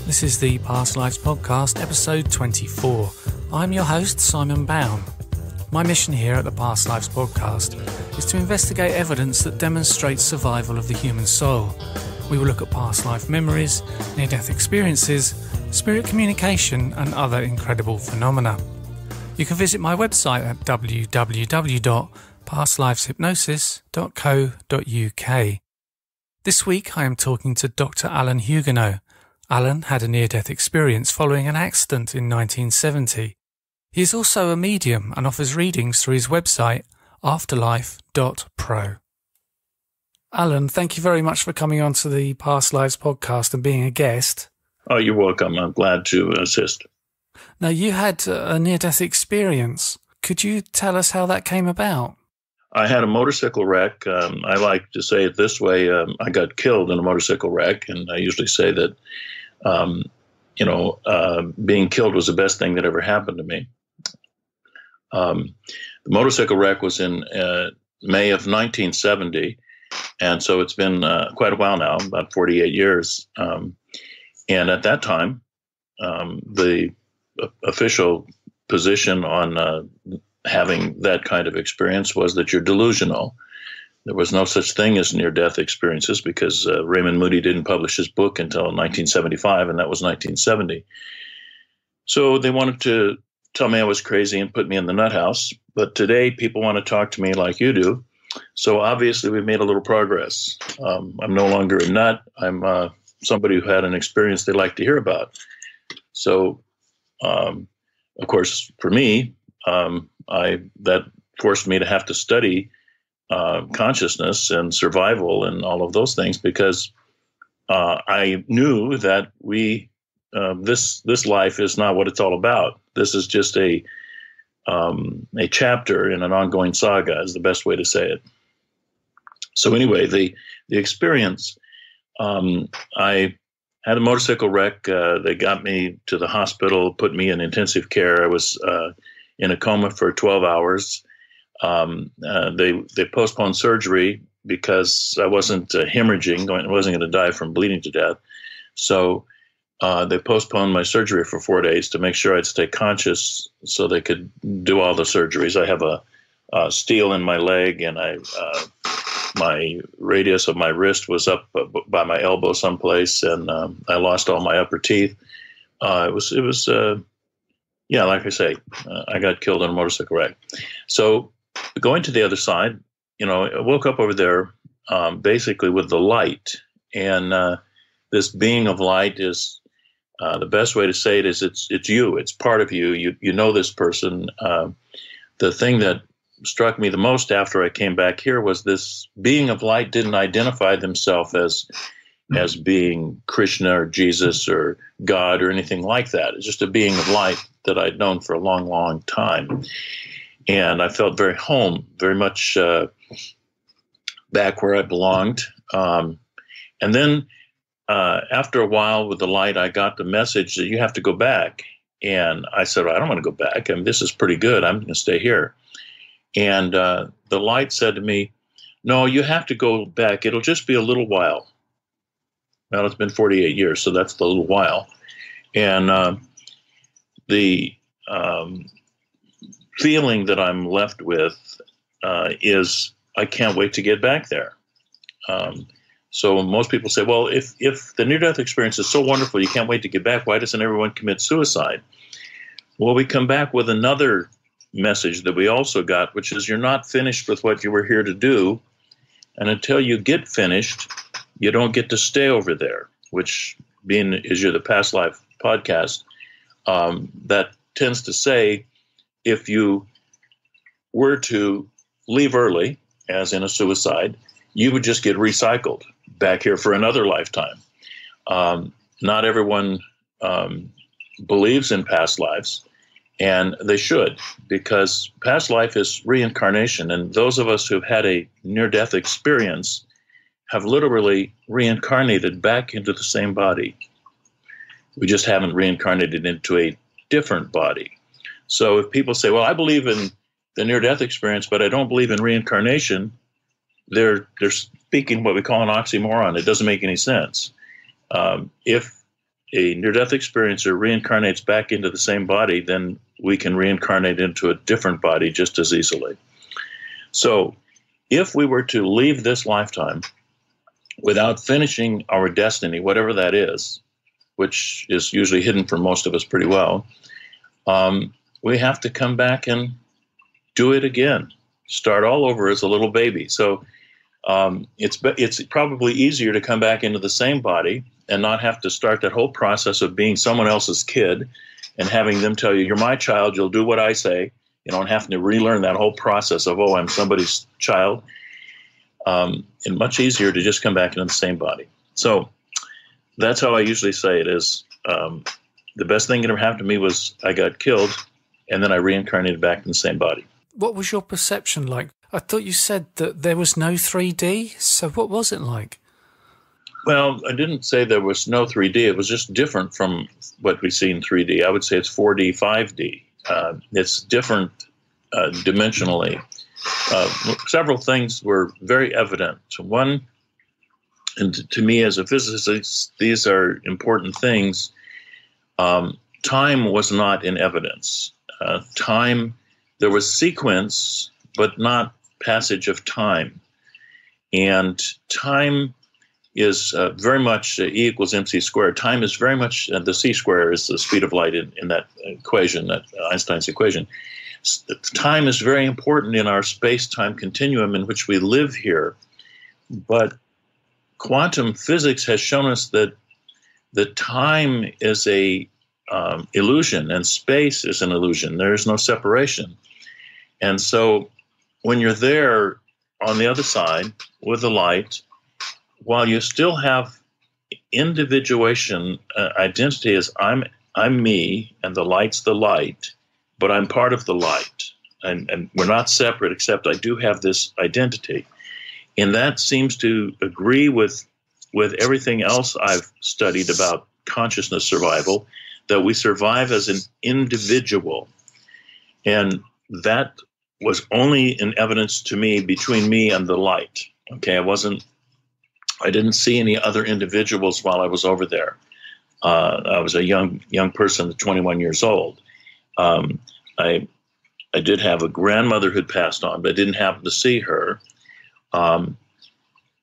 This is the Past Lives Podcast, episode 24. I'm your host, Simon Bown. My mission here at the Past Lives Podcast is to investigate evidence that demonstrates survival of the human soul. We will look at past life memories, near-death experiences, spirit communication, and other incredible phenomena. You can visit my website at www.pastliveshypnosis.co.uk. This week I am talking to Dr. Alan Hugenot. Alan had a near-death experience following an accident in 1970. He is also a medium and offers readings through his website, afterlife.pro. Alan, thank you very much for coming on to the Past Lives podcast and being a guest. Oh, you're welcome. I'm glad to assist. Now, you had a near-death experience. Could you tell us how that came about? I had a motorcycle wreck. I like to say it this way. I got killed in a motorcycle wreck, and I usually say that being killed was the best thing that ever happened to me. The motorcycle wreck was in May of 1970, and so it's been quite a while now, about 48 years. And at that time, the official position on having that kind of experience was that you're delusional. There was no such thing as near-death experiences because Raymond Moody didn't publish his book until 1975, and that was 1970. So they wanted to tell me I was crazy and put me in the nut house. But today people want to talk to me like you do. So obviously we've made a little progress. I'm no longer a nut. I'm somebody who had an experience they like to hear about. So, of course, for me, that forced me to have to study consciousness and survival and all of those things because I knew that this life is not what it's all about. This is just a chapter in an ongoing saga is the best way to say it. So anyway, the experience, I had a motorcycle wreck. They got me to the hospital, put me in intensive care. I was in a coma for 12 hours. They postponed surgery because I wasn't hemorrhaging. I wasn't going to die from bleeding to death. So they postponed my surgery for 4 days to make sure I'd stay conscious so they could do all the surgeries. I have a steel in my leg, and my radius of my wrist was up by my elbow someplace, and I lost all my upper teeth. It was like I say, I got killed in a motorcycle wreck. So going to the other side, I woke up over there basically with the light. And this being of light is the best way to say it is it's you. It's part of you. You know this person. The thing that struck me the most after I came back here was this being of light didn't identify themselves as being Krishna or Jesus or God or anything like that. It's just a being of light that I'd known for a long, long time. And I felt very home, very much back where I belonged. And then after a while with the light, I got the message that you have to go back. And I said, well, I don't want to go back. I mean, this is pretty good. I'm going to stay here. And the light said to me, no, you have to go back. It'll just be a little while. Well, it's been 48 years, so that's the little while. And the feeling that I'm left with is I can't wait to get back there. So most people say, well, if the near-death experience is so wonderful, you can't wait to get back, why doesn't everyone commit suicide? Well, we come back with another message that we also got, which is you're not finished with what you were here to do. And until you get finished, you don't get to stay over there, which being as you're the Past Life podcast, that tends to say if you were to leave early, as in a suicide, you would just get recycled back here for another lifetime. Not everyone believes in past lives, and they should, because past life is reincarnation, and those of us who've had a near-death experience have literally reincarnated back into the same body. We just haven't reincarnated into a different body. So if people say, well, I believe in the near-death experience, but I don't believe in reincarnation, they're speaking what we call an oxymoron. It doesn't make any sense. If a near-death experiencer reincarnates back into the same body, then we can reincarnate into a different body just as easily. So if we were to leave this lifetime without finishing our destiny, whatever that is, which is usually hidden for most of us pretty well, we have to come back and do it again, start all over as a little baby. So it's probably easier to come back into the same body and not have to start that whole process of being someone else's kid and having them tell you, you're my child, you'll do what I say, and having to relearn that whole process of, oh, I'm somebody's child. And much easier to just come back into the same body. So that's how I usually say it is. The best thing that ever happened to me was I got killed, and then I reincarnated back in the same body. What was your perception like? I thought you said that there was no 3D, so what was it like? Well, I didn't say there was no 3D. It was just different from what we see in 3D. I would say it's 4D, 5D. It's different dimensionally. Several things were very evident. One, and to me as a physicist, these are important things. Time was not in evidence. Time, there was sequence, but not passage of time. And time is very much E equals mc squared. Time is very much, the c square is the speed of light in that equation, that Einstein's equation. Time is very important in our space-time continuum in which we live here. But quantum physics has shown us that time is a illusion and space is an illusion. There is no separation. And so when you're there on the other side with the light, while you still have individuation, identity as I'm me and the light's the light, but I'm part of the light. And we're not separate, except I do have this identity. And that seems to agree with everything else I've studied about consciousness survival, that we survive as an individual. And that was only in evidence to me between me and the light. Okay, I didn't see any other individuals while I was over there. I was a young person, 21 years old. I did have a grandmother who'd passed on, but I didn't happen to see her. A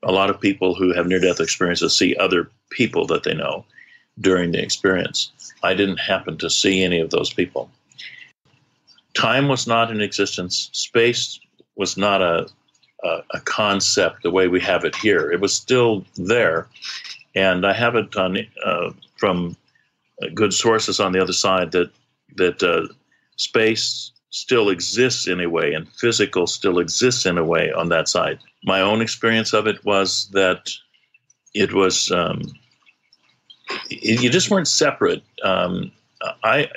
lot of people who have near-death experiences see other people that they know during the experience. I didn't happen to see any of those people. Time was not in existence. Space was not a concept the way we have it here. It was still there. And I have it from good sources on the other side that space still exists in a way and physical still exists in a way on that side. My own experience of it was that it was, you just weren't separate. I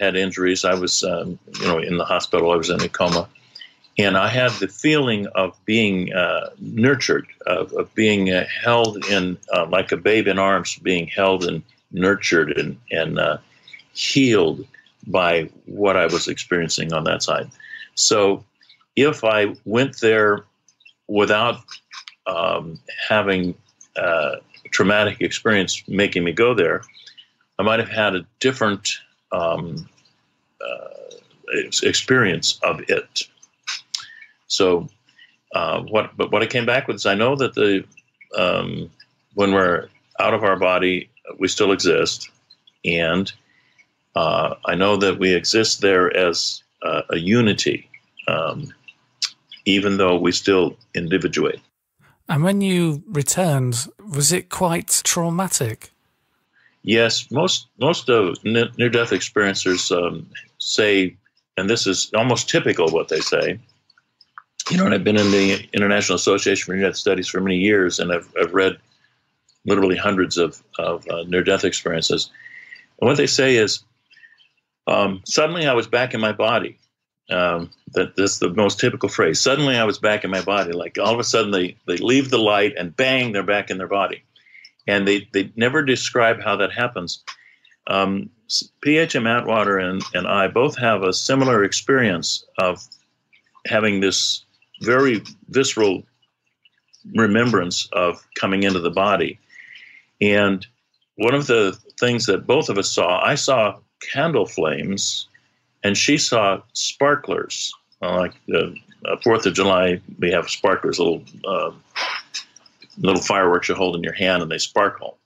had injuries. I was, in the hospital. I was in a coma. And I had the feeling of being nurtured, of being held in, like a babe in arms, being held and nurtured and healed by what I was experiencing on that side. So if I went there without having a traumatic experience making me go there, I might have had a different experience of it. So what I came back with is I know that when we're out of our body, we still exist. And I know that we exist there as a unity, even though we still individuate. And when you returned, was it quite traumatic? Yes, most of near-death experiencers say, and this is almost typical what they say, and I've been in the International Association for Near-Death Studies for many years, and I've read literally hundreds of near-death experiences. And what they say is, suddenly I was back in my body. That's the most typical phrase. Suddenly I was back in my body. Like all of a sudden they leave the light and bang, they're back in their body. And they never describe how that happens. P.H.M. Atwater and I both have a similar experience of having this very visceral remembrance of coming into the body. And one of the things that both of us saw, I saw candle flames, and she saw sparklers. Like the 4th of July, we have sparklers, little fireworks you hold in your hand, and they sparkle.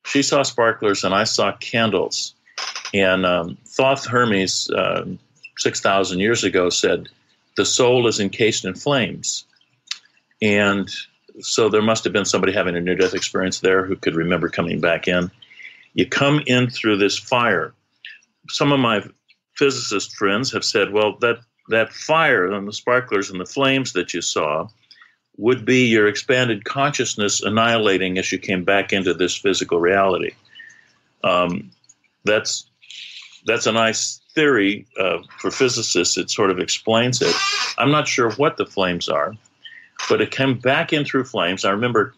She saw sparklers, and I saw candles. And Thoth Hermes, 6,000 years ago, said, the soul is encased in flames. And so there must have been somebody having a near-death experience there who could remember coming back in. You come in through this fire. Some of my physicist friends have said, well, that fire and the sparklers and the flames that you saw would be your expanded consciousness annihilating as you came back into this physical reality. That's a nice theory for physicists. It sort of explains it. I'm not sure what the flames are, but it came back in through flames. I remember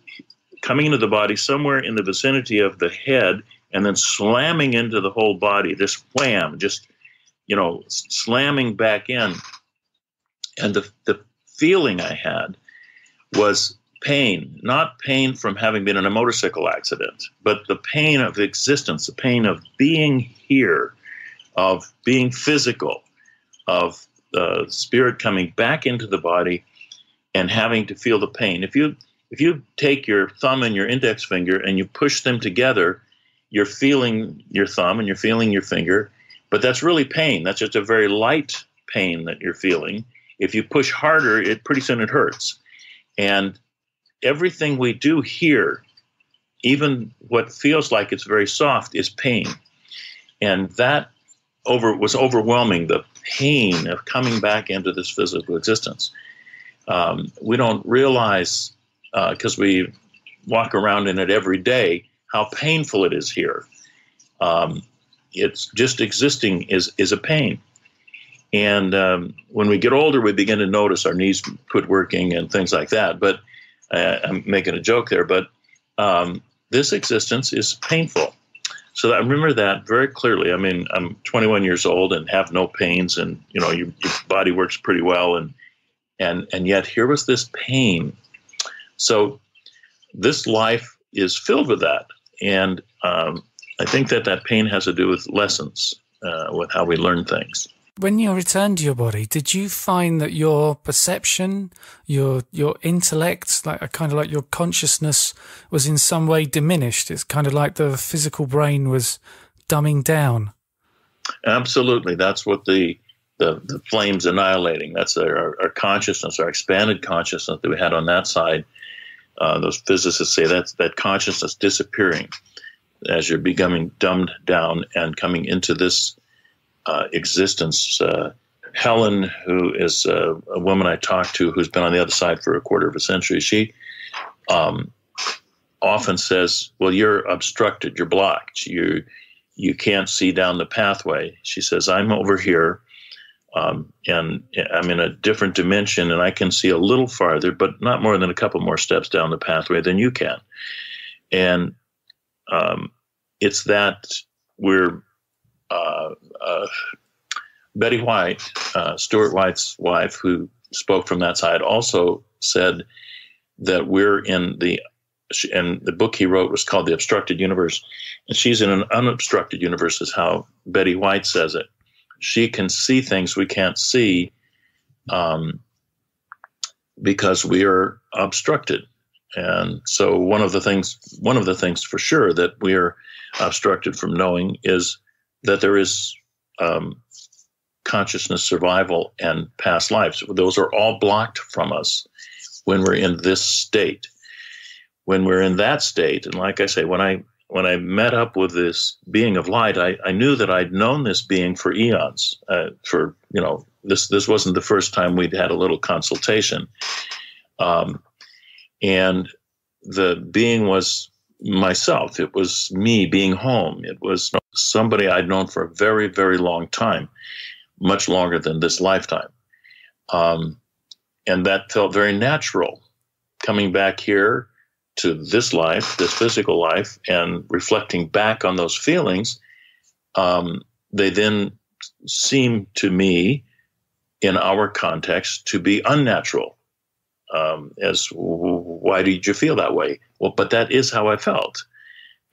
coming into the body somewhere in the vicinity of the head and then slamming into the whole body, this wham, just, slamming back in. And the feeling I had was pain, not pain from having been in a motorcycle accident, but the pain of existence, the pain of being here, of being physical, of the spirit coming back into the body and having to feel the pain. If you take your thumb and your index finger and you push them together, you're feeling your thumb and you're feeling your finger, but that's really pain. That's just a very light pain that you're feeling. If you push harder, pretty soon it hurts. And everything we do here, even what feels like it's very soft, is pain. And that was overwhelming, the pain of coming back into this physical existence. We don't realize, because we walk around in it every day, how painful it is here. It's just existing is a pain. And when we get older, we begin to notice our knees quit working and things like that. But I'm making a joke there. But this existence is painful. So I remember that very clearly. I mean, I'm 21 years old and have no pains, and your body works pretty well, and yet here was this pain. So this life is filled with that, and I think that pain has to do with lessons, with how we learn things. When you returned to your body, did you find that your perception, your intellect, kind of like your consciousness, was in some way diminished? It's kind of like the physical brain was dumbing down. Absolutely, that's what the flames annihilating. That's our consciousness, our expanded consciousness that we had on that side. Those physicists say that's that consciousness disappearing as you're becoming dumbed down and coming into this existence. Helen, who is a woman I talked to who's been on the other side for a quarter of a century, she often says, well, you're obstructed, you're blocked, you can't see down the pathway. She says, I'm over here, and I'm in a different dimension, and I can see a little farther, but not more than a couple more steps down the pathway than you can. And it's that we're Betty White, Stuart White's wife, who spoke from that side, also said that we're and the book he wrote was called The Obstructed Universe, and she's in an unobstructed universe, is how Betty White says it. She can see things we can't see because we are obstructed. And so one of the things for sure that we are obstructed from knowing is that there is consciousness, survival, and past lives. Those are all blocked from us when we're in this state. When we're in that state, and like I say, when I met up with this being of light, I knew that I'd known this being for eons. This wasn't the first time we'd had a little consultation, and the being was myself. It was me being home. It was somebody I'd known for a very, very long time, much longer than this lifetime. And that felt very natural, coming back here to this life, this physical life, and reflecting back on those feelings. They then seem to me, in our context, to be unnatural. Why did you feel that way? Well, but that is how I felt.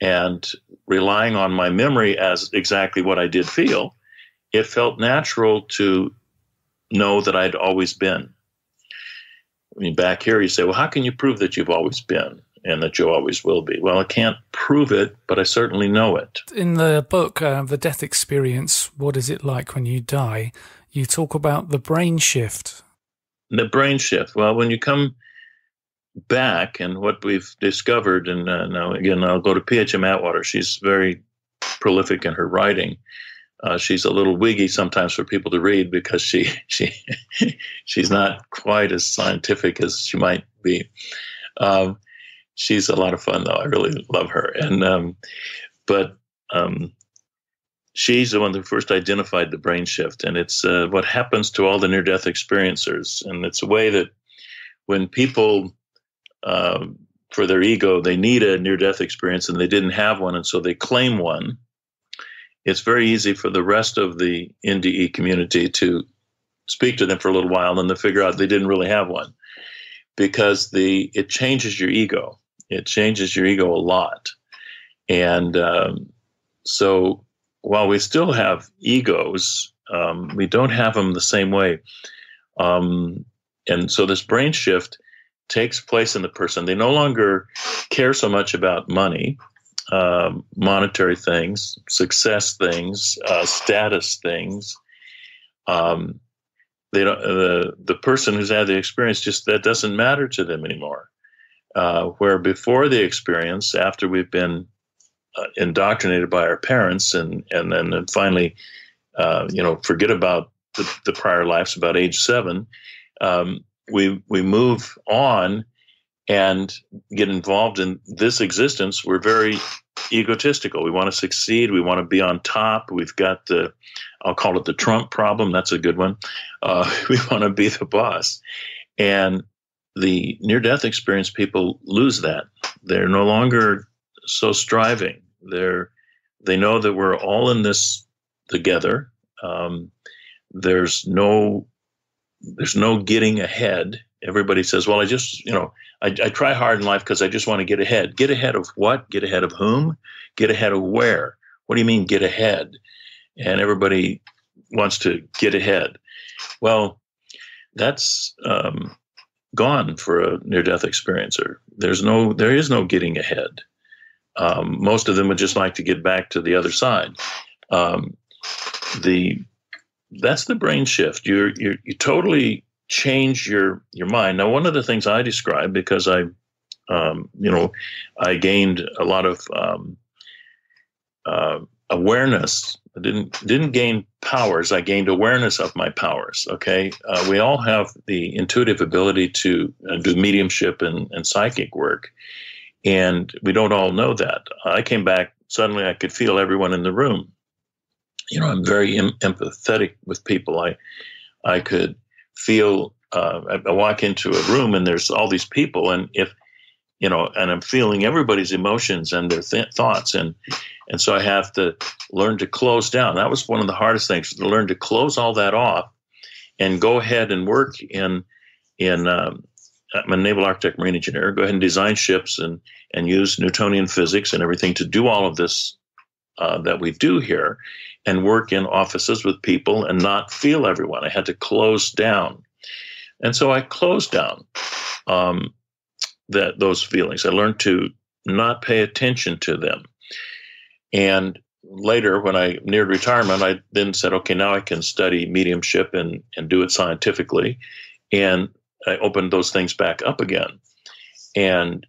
and relying on my memory as exactly what I did feel, it felt natural to know that I'd always been. I mean, back here you say, well, how can you prove that you've always been and that you always will be? Well, I can't prove it, but I certainly know it. In the book, The Death Experience, What Is It Like When You Die? You talk about the brain shift. The brain shift. Well, when you come back, and what we've discovered, and now again, I'll go to P.H.M. Atwater. She's very prolific in her writing. She's a little wiggy sometimes for people to read because she's not quite as scientific as she might be. She's a lot of fun, though. I really love her. And but she's the one that first identified the brain shift, and it's what happens to all the near-death experiencers. And it's a way that when people, for their ego, they need a near-death experience and they didn't have one, and so they claim one. It's very easy for the rest of the NDE community to speak to them for a little while and then figure out they didn't really have one, because it changes your ego. It changes your ego a lot. And so while we still have egos, we don't have them the same way. And so this brain shift takes place in the person. They no longer care so much about money, monetary things, success things, status things. They don't. The person who's had the experience, just that doesn't matter to them anymore. Where before the experience, after we've been indoctrinated by our parents, and then finally, forget about the prior lives. About age 7, we move on and get involved in this existence. We're very egotistical. We want to succeed. We want to be on top. We've got I'll call it the Trump problem. That's a good one. We want to be the boss. And the near-death experience people lose that. They're no longer so striving. They know that we're all in this together. There's no getting ahead. Everybody says, well, I try hard in life because I just want to get ahead. Get ahead of what? Get ahead of whom? Get ahead of where? What do you mean get ahead? And everybody wants to get ahead. Well, that's gone for a near-death experiencer. There is no getting ahead. Most of them would just like to get back to the other side. That's the brain shift. You totally change your mind. Now, one of the things I describe, because I gained a lot of awareness. I didn't gain powers. I gained awareness of my powers. Okay, we all have the intuitive ability to do mediumship and psychic work, and we don't all know that. I came back, suddenly I could feel everyone in the room. I'm very empathetic with people. I could feel. I walk into a room and there's all these people, and and I'm feeling everybody's emotions and their thoughts, and so I have to learn to close down. That was one of the hardest things, to learn to close all that off and go ahead and work in. I'm a naval architect, marine engineer. Go ahead and design ships and use Newtonian physics and everything to do all of this that we do here, and work in offices with people and not feel everyone. I had to close down. And so I closed down those feelings. I learned to not pay attention to them. And later, when I neared retirement, I then said, okay, now I can study mediumship and do it scientifically. And I opened those things back up again and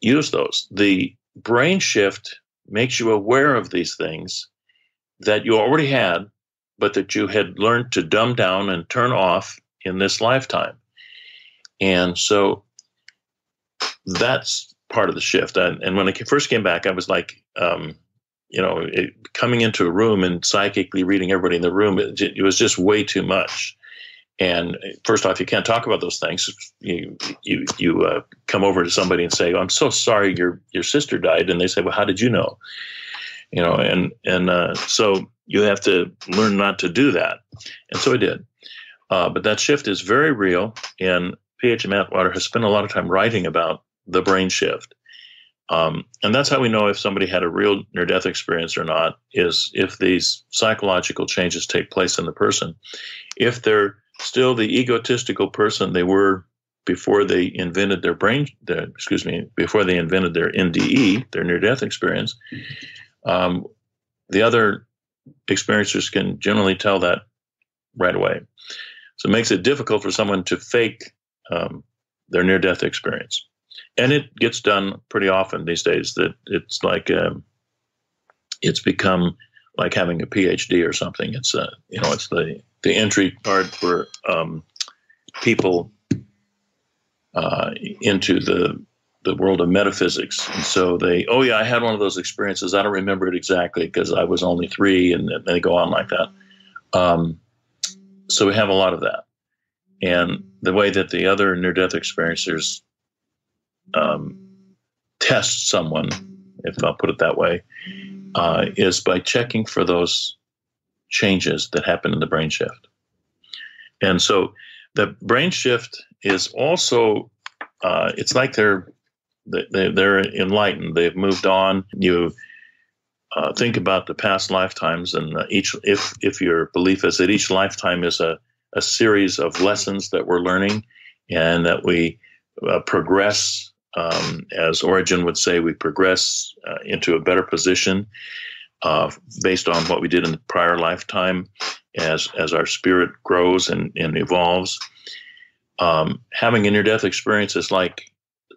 use those. The brain shift makes you aware of these things that you already had, but that you had learned to dumb down and turn off in this lifetime. And so that's part of the shift. And when I first came back, I was like, coming into a room and psychically reading everybody in the room, it was just way too much. And first off, you can't talk about those things. You come over to somebody and say, I'm so sorry your sister died. And they say, well, how did you know? So you have to learn not to do that. And so I did. But that shift is very real. And P.H. Atwater has spent a lot of time writing about the brain shift. And that's how we know if somebody had a real near-death experience or not, is if these psychological changes take place in the person. If they're still the egotistical person they were before they invented before they invented their NDE, their near-death experience, the other experiencers can generally tell that right away. So it makes it difficult for someone to fake their near-death experience. And it gets done pretty often these days. That it's like it's become like having a PhD or something. It's it's the entry part for people into the world of metaphysics. And so I had one of those experiences. I don't remember it exactly because I was only 3, and they go on like that. So we have a lot of that. And the way that the other near-death experiencers test someone, if I'll put it that way, is by checking for those changes that happen in the brain shift. And so the brain shift is also, it's like they're enlightened. They've moved on. You think about the past lifetimes, and if your belief is that each lifetime is a series of lessons that we're learning, and that we progress, as Origen would say, we progress into a better position based on what we did in the prior lifetime as our spirit grows and evolves. Having a near-death experience is like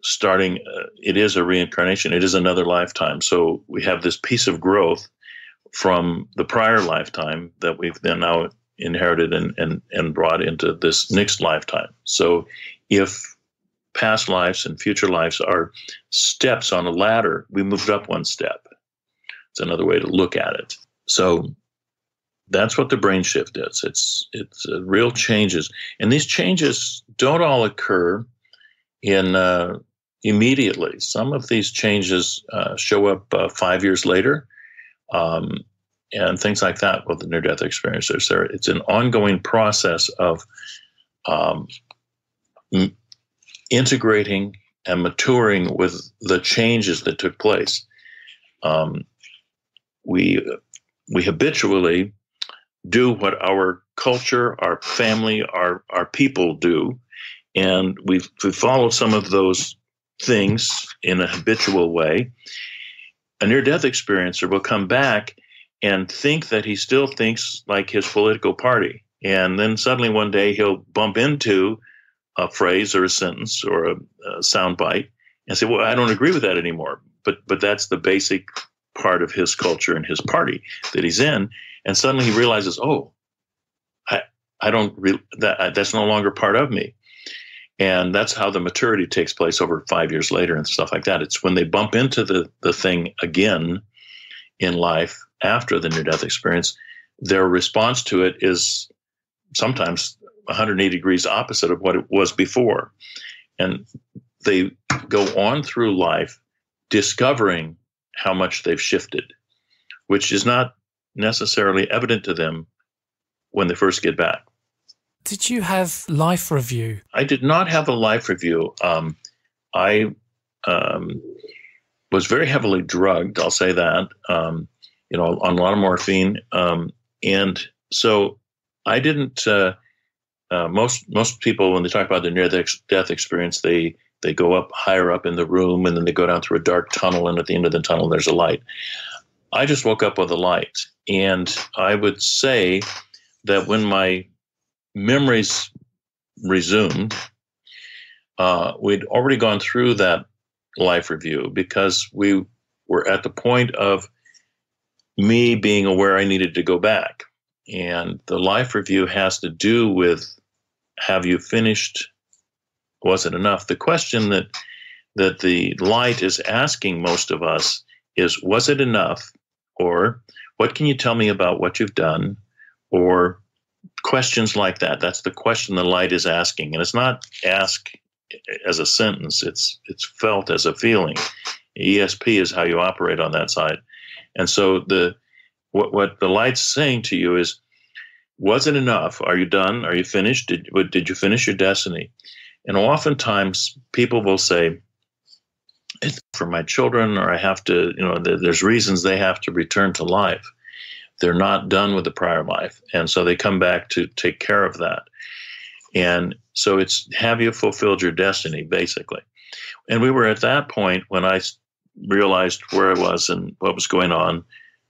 starting, it is a reincarnation. It is another lifetime. So we have this piece of growth from the prior lifetime that we've then now inherited and brought into this next lifetime. So if past lives and future lives are steps on a ladder, we moved up one step. It's another way to look at it. So that's what the brain shift is. It's real changes. And these changes don't all occur immediately. Some of these changes show up 5 years later, and things like that with the near-death experiencers. It's an ongoing process of integrating and maturing with the changes that took place. We habitually do what our culture, our family, our people do, and we follow some of those things in a habitual way. A near-death experiencer will come back and think that he still thinks like his political party, and then suddenly one day he'll bump into a phrase or a sentence or a sound bite and say, well, I don't agree with that anymore. But that's the basic part of his culture and his party that he's in. And suddenly he realizes, oh, I don't that's no longer part of me. And that's how the maturity takes place over 5 years later and stuff like that. It's when they bump into the thing again in life after the near-death experience, their response to it is sometimes 180 degrees opposite of what it was before. And they go on through life discovering how much they've shifted, which is not necessarily evident to them when they first get back. Did you have life review? I did not have a life review. I was very heavily drugged, I'll say that, on a lot of morphine. And so I didn't, most people, when they talk about their near-death experience, they go up higher up in the room, and then they go down through a dark tunnel, and at the end of the tunnel, there's a light. I just woke up with a light. And I would say that when my memories resumed, we'd already gone through that life review, because we were at the point of me being aware I needed to go back. And the life review has to do with, have you finished? Was it enough? The question that the light is asking most of us is, was it enough? Or what can you tell me about what you've done? Or questions like that. That's the question the light is asking. And it's not asked as a sentence. It's felt as a feeling. ESP is how you operate on that side. And so what the light's saying to you is, was it enough? Are you done? Are you finished? Did you finish your destiny? And oftentimes people will say, it's for my children, or I have to, there's reasons they have to return to life. They're not done with the prior life. And so they come back to take care of that. And so it's, have you fulfilled your destiny, basically? And we were at that point when I realized where I was and what was going on.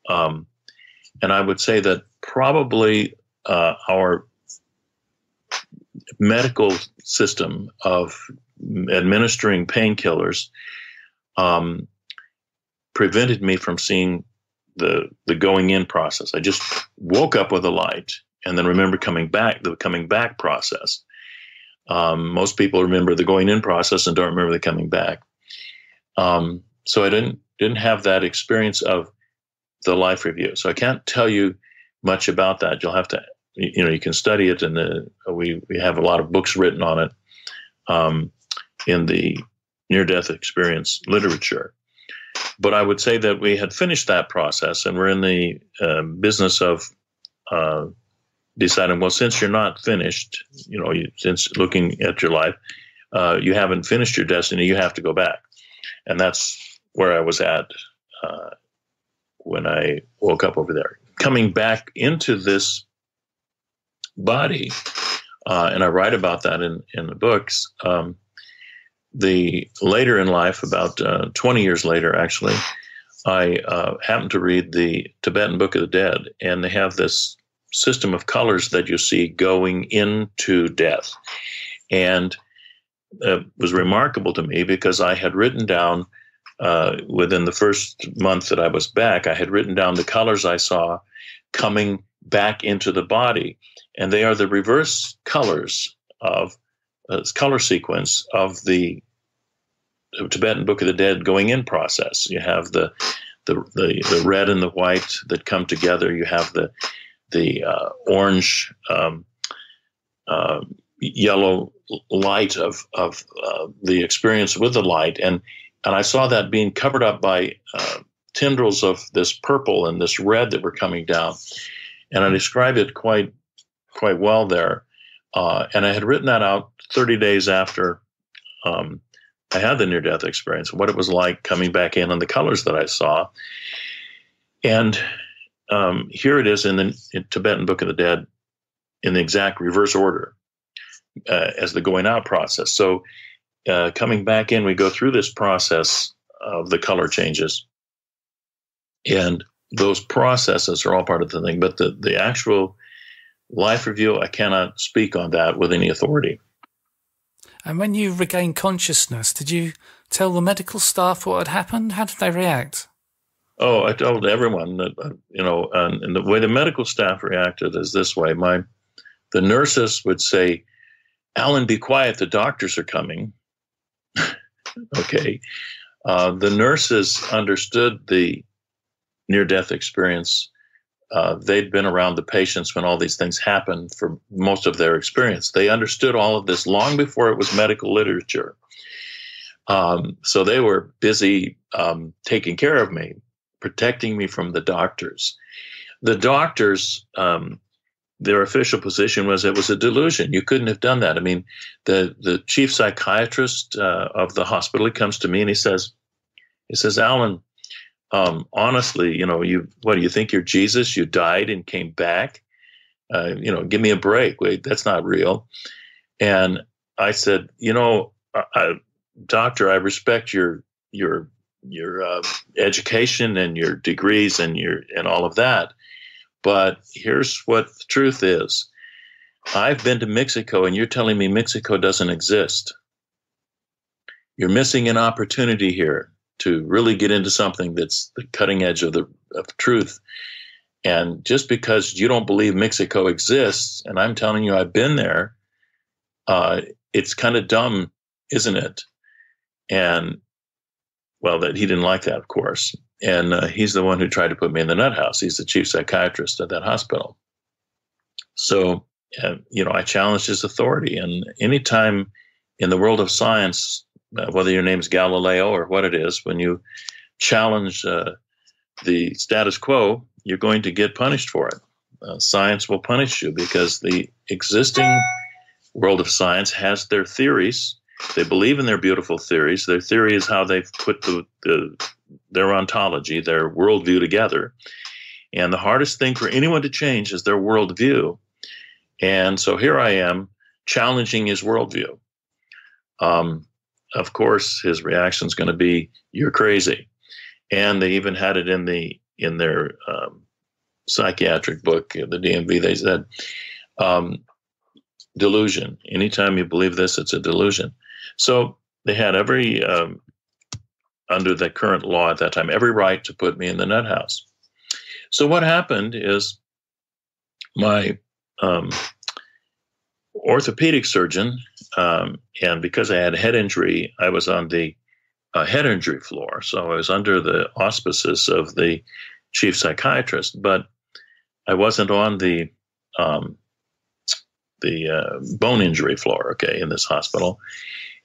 And I would say that probably our medical system of administering painkillers prevented me from seeing the going in process. I just woke up with a light and then remember the coming back process. Most people remember the going in process and don't remember the coming back. So I didn't have that experience of the life review. So I can't tell you much about that. You'll have to, you can study it, and we have a lot of books written on it in the near-death experience literature. But I would say that we had finished that process, and we're in the business of deciding, well, since you're not finished, since looking at your life, you haven't finished your destiny, you have to go back. And that's where I was at when I woke up over there. Coming back into this body, and I write about that in the books, the later in life, about 20 years later, actually, I happened to read the Tibetan Book of the Dead, and they have this system of colors that you see going into death. And it was remarkable to me because I had written down, within the first month that I was back, I had written down the colors I saw coming back into the body. And they are the reverse colors of color sequence of the Tibetan Book of the Dead going in process. You have the red and the white that come together. You have the orange, yellow light of the experience with the light, and I saw that being covered up by tendrils of this purple and this red that were coming down, and I described it quite well there. And I had written that out 30 days after I had the near-death experience, what it was like coming back in and the colors that I saw. And here it is in Tibetan Book of the Dead in the exact reverse order as the going out process. So coming back in, we go through this process of the color changes. And those processes are all part of the thing. But the actual life review, I cannot speak on that with any authority. And when you regained consciousness, did you tell the medical staff what had happened? How did they react? Oh, I told everyone that, and the way the medical staff reacted is this way. The nurses would say, "Alan, be quiet, the doctors are coming." Okay. The nurses understood the near-death experience. They'd been around the patients when all these things happened for most of their experience. They understood all of this long before it was medical literature. So they were busy taking care of me, protecting me from the doctors. The doctors, their official position was it was a delusion. You couldn't have done that. I mean, the chief psychiatrist of the hospital, he comes to me and he says, "Alan, honestly, what do you think you're Jesus? You died and came back. Give me a break. Wait, that's not real." And I said, "Doctor, I respect your education and your degrees and all of that, but here's what the truth is. I've been to Mexico, and you're telling me Mexico doesn't exist. You're missing an opportunity here to really get into something that's the cutting edge of truth. And just because you don't believe Mexico exists, and I'm telling you I've been there, it's kind of dumb, isn't it?" And well, that he didn't like that, of course. And he's the one who tried to put me in the nut house. He's the chief psychiatrist at that hospital. So, I challenged his authority. And anytime in the world of science, whether your name's Galileo or what it is, when you challenge the status quo, you're going to get punished for it. Science will punish you because the existing world of science has their theories, They believe in their beautiful theories. Their theory is how they've put their ontology, their worldview together. And the hardest thing for anyone to change is their worldview. And so here I am challenging his worldview. Of course, his reaction is going to be, "You're crazy." And they even had it in their psychiatric book, the DMV. They said, "Delusion. Anytime you believe this, it's a delusion." So they had every, under the current law at that time, every right to put me in the nut house. So what happened is my orthopedic surgeon, and because I had a head injury, I was on the head injury floor. So I was under the auspices of the chief psychiatrist, but I wasn't on the bone injury floor, okay, in this hospital.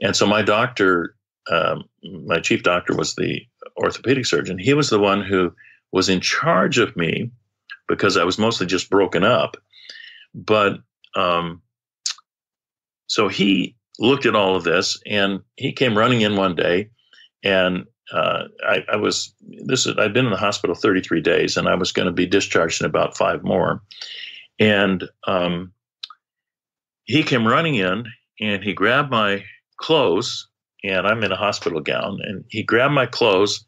And so my doctor, my chief doctor was the orthopedic surgeon. He was the one who was in charge of me because I was mostly just broken up. But so he looked at all of this, and he came running in one day, and I'd been in the hospital 33 days, and I was going to be discharged in about 5 more. And he came running in, and he grabbed my clothes, and I'm in a hospital gown, and he grabbed my clothes,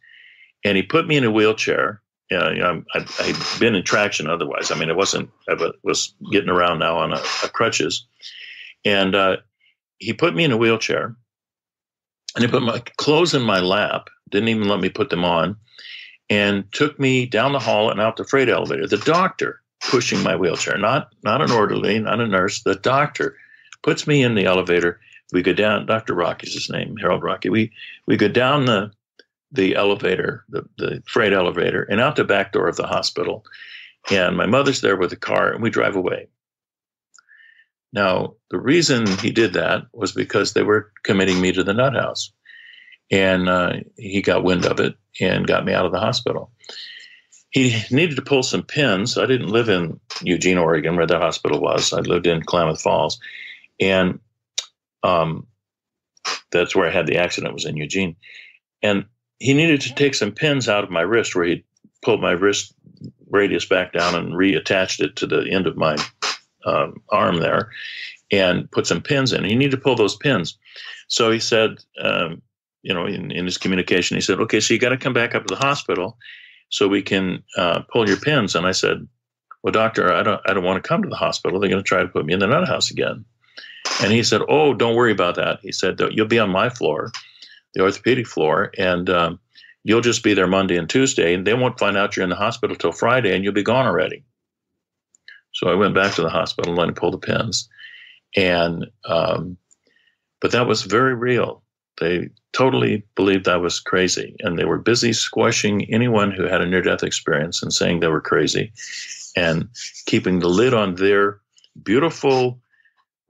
and he put me in a wheelchair. I'd been in traction otherwise. I mean, I was getting around now on a crutches. And he put me in a wheelchair, and he put my clothes in my lap, didn't even let me put them on, and took me down the hall and out the freight elevator. The doctor pushing my wheelchair, not an orderly, not a nurse, the doctor puts me in the elevator. We go down, Dr. Rocky's his name, Harold Rocky. We go down the elevator, the freight elevator, and out the back door of the hospital. And my mother's there with the car, and we drive away. Now, the reason he did that was because they were committing me to the nut house. And he got wind of it and got me out of the hospital. He needed to pull some pins. I didn't live in Eugene, Oregon, where the hospital was. I lived in Klamath Falls. And that's where I had the accident, was in Eugene. And he needed to take some pins out of my wrist, where he pulled my wrist radius back down and reattached it to the end of my arm there, and put some pins in. He needed to pull those pins. So he said, in his communication, he said, "Okay, so you got to come back up to the hospital so we can pull your pins." And I said, "Well, doctor, I don't want to come to the hospital. They're going to try to put me in the nut house again." And he said, "Oh, don't worry about that." He said, "You'll be on my floor, the orthopedic floor, and you'll just be there Monday and Tuesday, and they won't find out you're in the hospital till Friday, and you'll be gone already." So I went back to the hospital and let him pull the pins. And but that was very real. They totally believed I was crazy, and they were busy squashing anyone who had a near-death experience and saying they were crazy, and keeping the lid on their beautiful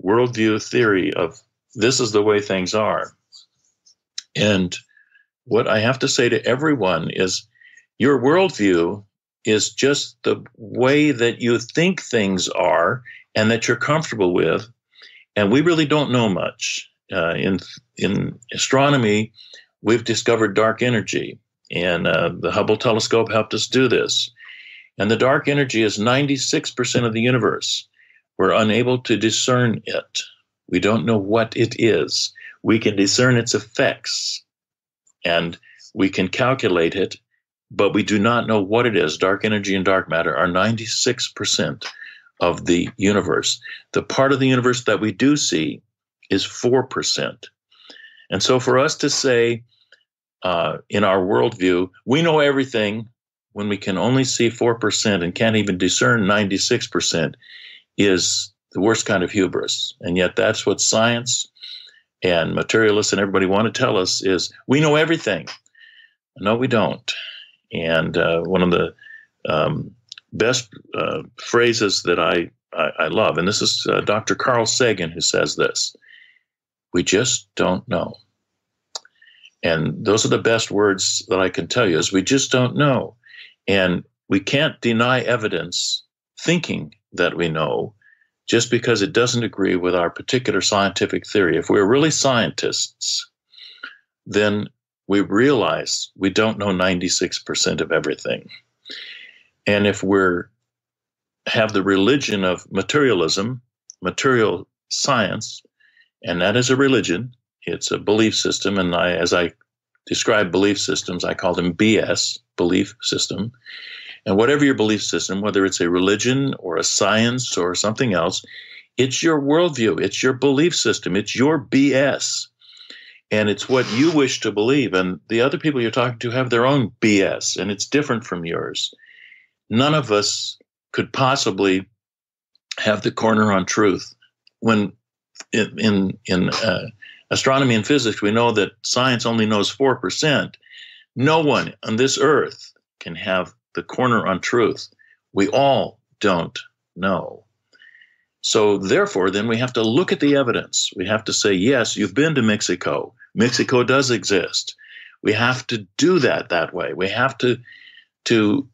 worldview theory of this is the way things are. And what I have to say to everyone is, your worldview is just the way that you think things are and that you're comfortable with. And we really don't know much. In astronomy, we've discovered dark energy, and the Hubble telescope helped us do this. And the dark energy is 96% of the universe. We're unable to discern it. We don't know what it is. We can discern its effects, and we can calculate it, but we do not know what it is. Dark energy and dark matter are 96% of the universe. The part of the universe that we do see is 4%. And so for us to say in our worldview, we know everything, when we can only see 4% and can't even discern 96%, is the worst kind of hubris. And yet that's what science and materialists and everybody want to tell us, is we know everything. No, we don't. And one of the best phrases that I love, and this is Dr. Carl Sagan who says this: "We just don't know." And those are the best words that I can tell you, is we just don't know. And we can't deny evidence thinking that we know, just because it doesn't agree with our particular scientific theory. If we're really scientists, then we realize we don't know 96% of everything. And if we're have the religion of materialism, material science, and that is a religion, it's a belief system, and as I describe belief systems, I call them BS, belief system. And whatever your belief system, whether it's a religion or a science or something else, it's your worldview, it's your belief system, it's your BS. And it's what you wish to believe. And the other people you're talking to have their own BS, and it's different from yours. None of us could possibly have the corner on truth. When in astronomy and physics, we know that science only knows 4%. No one on this earth can have the corner on truth. We all don't know. So therefore, then we have to look at the evidence. We have to say, yes, you've been to Mexico. Mexico does exist. We have to do that way. We have to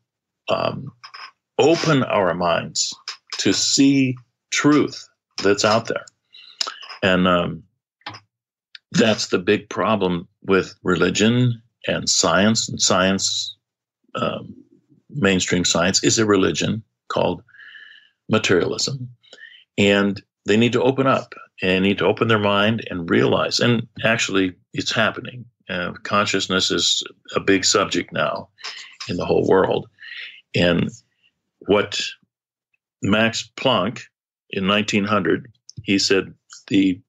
open our minds to see truth that's out there. And that's the big problem with religion and science. And science, mainstream science, is a religion called materialism. And they need to open up and need to open their mind and realize, and actually it's happening. Consciousness is a big subject now in the whole world. And what Max Planck in 1900, he said, the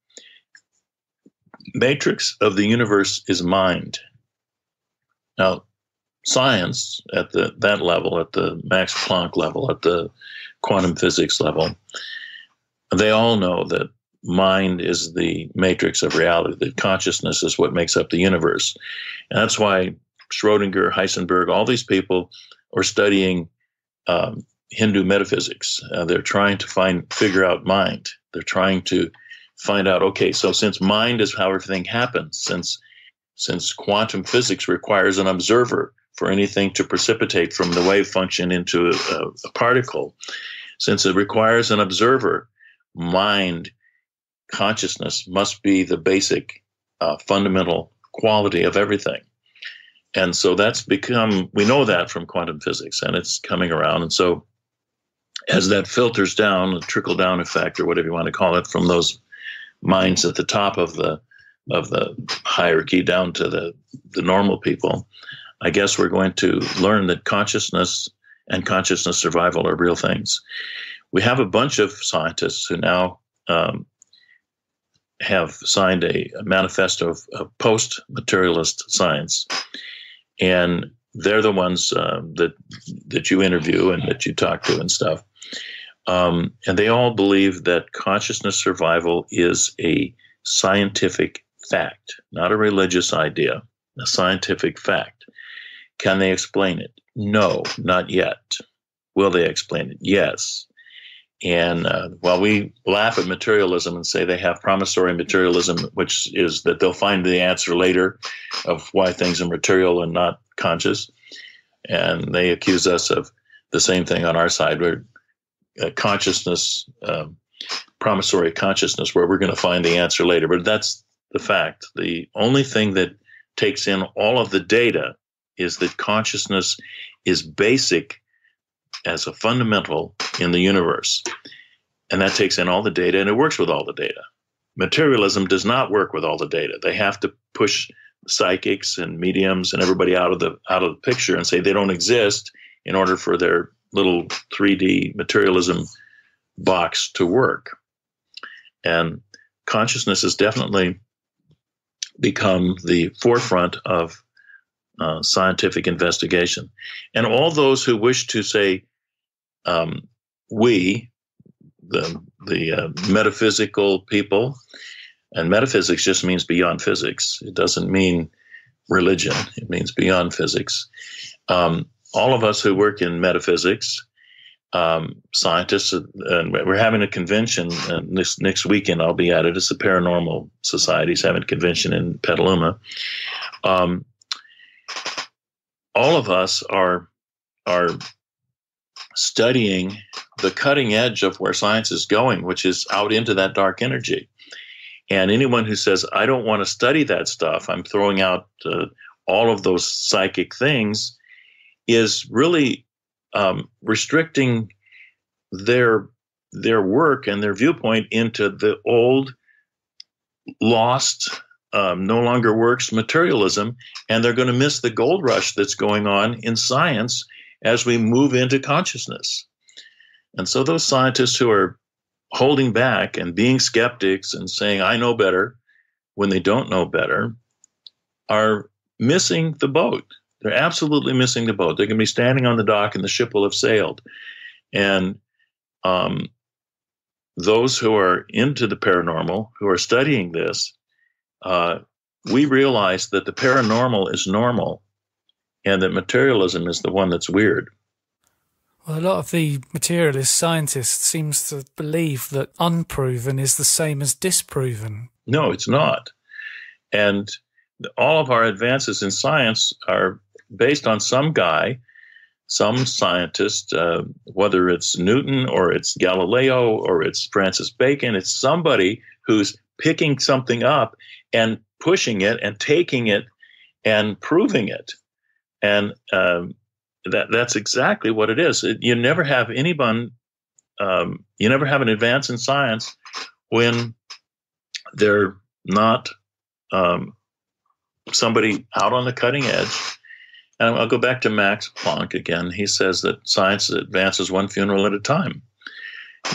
matrix of the universe is mind. Now, science at that level, at the Max Planck level, at the quantum physics level, they all know that mind is the matrix of reality, that consciousness is what makes up the universe. And that's why Schrodinger, Heisenberg, all these people are studying Hindu metaphysics. They're trying to figure out mind. They're trying to find out, okay, so since mind is how everything happens, since quantum physics requires an observer for anything to precipitate from the wave function into a particle, since it requires an observer, mind, consciousness must be the basic fundamental quality of everything. And so that's become, we know that from quantum physics, and it's coming around. And so as that filters down, a trickle-down effect, or whatever you want to call it, from those minds at the top of the hierarchy down to the normal people, I guess we're going to learn that consciousness and consciousness survival are real things. We have a bunch of scientists who now have signed a manifesto of post-materialist science, and they're the ones that you interview and that you talk to and stuff. And they all believe that consciousness survival is a scientific fact, not a religious idea, a scientific fact. Can they explain it? No, not yet. Will they explain it? Yes. And while we laugh at materialism and say they have promissory materialism, which is that they'll find the answer later of why things are material and not conscious, and they accuse us of the same thing on our side. We're consciousness, promissory consciousness, where we're going to find the answer later. But that's the fact. The only thing that takes in all of the data is that consciousness is basic as a fundamental in the universe. And that takes in all the data, and it works with all the data. Materialism does not work with all the data. They have to push psychics and mediums and everybody out of the picture and say they don't exist in order for their little 3D materialism box to work. And consciousness has definitely become the forefront of scientific investigation. And all those who wish to say, the metaphysical people, and metaphysics just means beyond physics. It doesn't mean religion. It means beyond physics. All of us who work in metaphysics, scientists, and we're having a convention next weekend. I'll be at it. It's the Paranormal Society's having a convention in Petaluma. All of us are studying the cutting edge of where science is going, which is out into that dark energy. And anyone who says, I don't want to study that stuff, I'm throwing out all of those psychic things, is really restricting their work and their viewpoint into the old, lost, no longer works materialism, and they're going to miss the gold rush that's going on in science as we move into consciousness. And so those scientists who are holding back and being skeptics and saying, I know better, when they don't know better, are missing the boat. They're absolutely missing the boat. They're going to be standing on the dock and the ship will have sailed. And those who are into the paranormal, who are studying this, we realize that the paranormal is normal and that materialism is the one that's weird. Well, a lot of the materialist scientists seems to believe that unproven is the same as disproven. No, it's not. And all of our advances in science are based on some guy, some scientist, whether it's Newton or it's Galileo or it's Francis Bacon, it's somebody who's picking something up and pushing it and taking it and proving it. And that's exactly what it is. You never have anyone, you never have an advance in science when they're not somebody out on the cutting edge. And I'll go back to Max Planck again. He says that science advances one funeral at a time.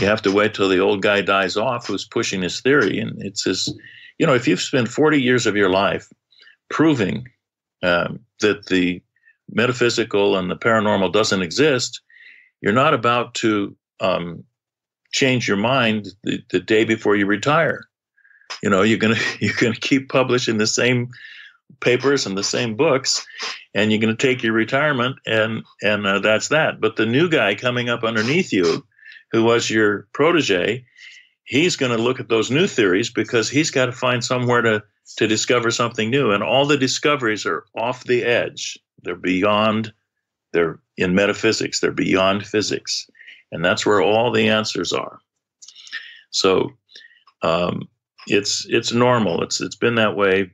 You have to wait till the old guy dies off who's pushing his theory. And it's his, if you've spent 40 years of your life proving that the metaphysical and the paranormal doesn't exist, you're not about to change your mind the day before you retire. You're gonna keep publishing the same papers and the same books, and you're going to take your retirement, and that's that. But the new guy coming up underneath you, who was your protege, he's going to look at those new theories because he's got to find somewhere to discover something new. And all the discoveries are off the edge. They're in metaphysics. They're beyond physics. And that's where all the answers are. So it's normal. It's been that way.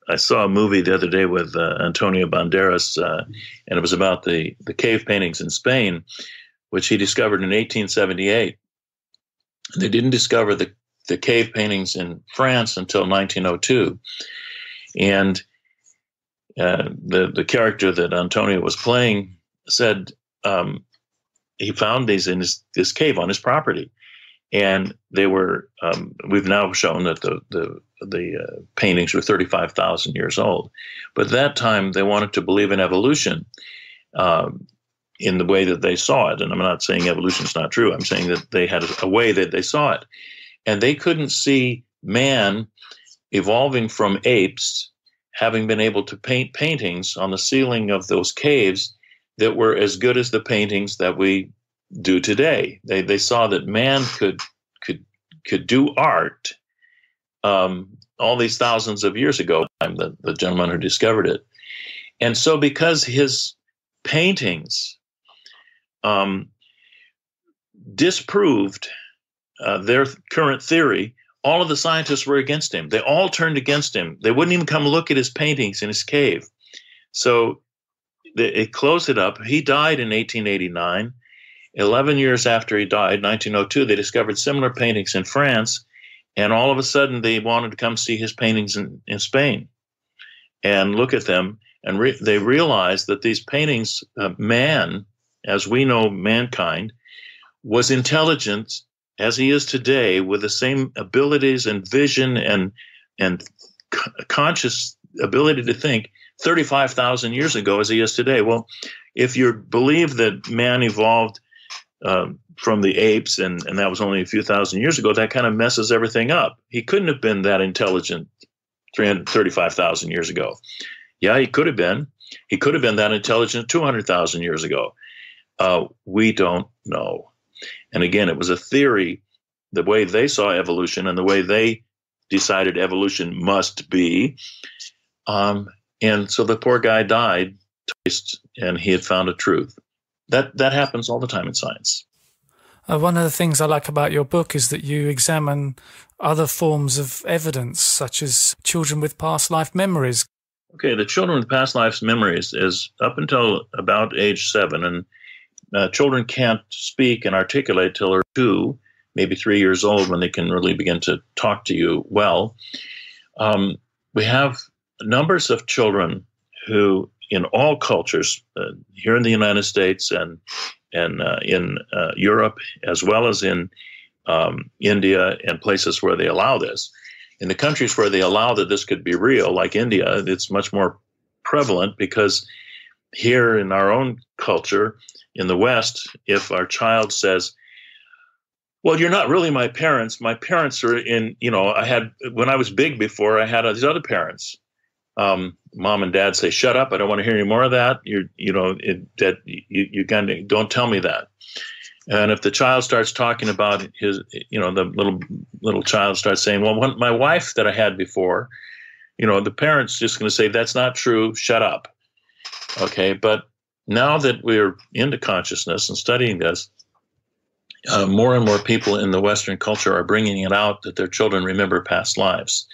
I saw a movie the other day with Antonio Banderas, and it was about the cave paintings in Spain, which he discovered in 1878. They didn't discover the cave paintings in France until 1902. And the character that Antonio was playing said he found these in this cave on his property. And they were, we've now shown that the paintings were 35,000 years old. But at that time, they wanted to believe in evolution in the way that they saw it. And I'm not saying evolution is not true. I'm saying that they had a way that they saw it. And they couldn't see man evolving from apes, having been able to paint paintings on the ceiling of those caves that were as good as the paintings that we do today. They saw that man could do art all these thousands of years ago. I'm the gentleman who discovered it. And so because his paintings disproved their current theory, all of the scientists were against him. They all turned against him. They wouldn't even come look at his paintings in his cave. So it closed it up. He died in 1889. 11 years after he died, 1902, they discovered similar paintings in France, and all of a sudden they wanted to come see his paintings in Spain and look at them, and they realized that these paintings, man, as we know mankind, was intelligent as he is today, with the same abilities and vision and conscious ability to think 35,000 years ago as he is today. Well, if you believe that man evolved from the apes, and that was only a few thousand years ago, that kind of messes everything up. He couldn't have been that intelligent 335,000 years ago. Yeah, he could have been. He could have been that intelligent 200,000 years ago. We don't know. And again, it was a theory, the way they saw evolution and the way they decided evolution must be. And so the poor guy died, and he had found a truth. that happens all the time in science. One of the things I like about your book is that you examine other forms of evidence, such as children with past life memories. Okay, the children with past life memories is up until about age 7, and children can't speak and articulate till they're 2, maybe 3 years old, when they can really begin to talk to you well. We have numbers of children who, in all cultures, here in the United States and in Europe, as well as in India and places where they allow this. In the countries where they allow that this could be real, like India, it's much more prevalent, because here in our own culture, in the West, if our child says, well, you're not really my parents. My parents are when I was big before, I had these other parents. Mom and dad say, shut up. I don't want to hear any more of that. You kind of don't tell me that. And if the child starts talking about his, the little child starts saying, well, my wife that I had before, the parent's just going to say, that's not true. Shut up. Okay. But now that we're into consciousness and studying this, more and more people in the Western culture are bringing it out that their children remember past lives.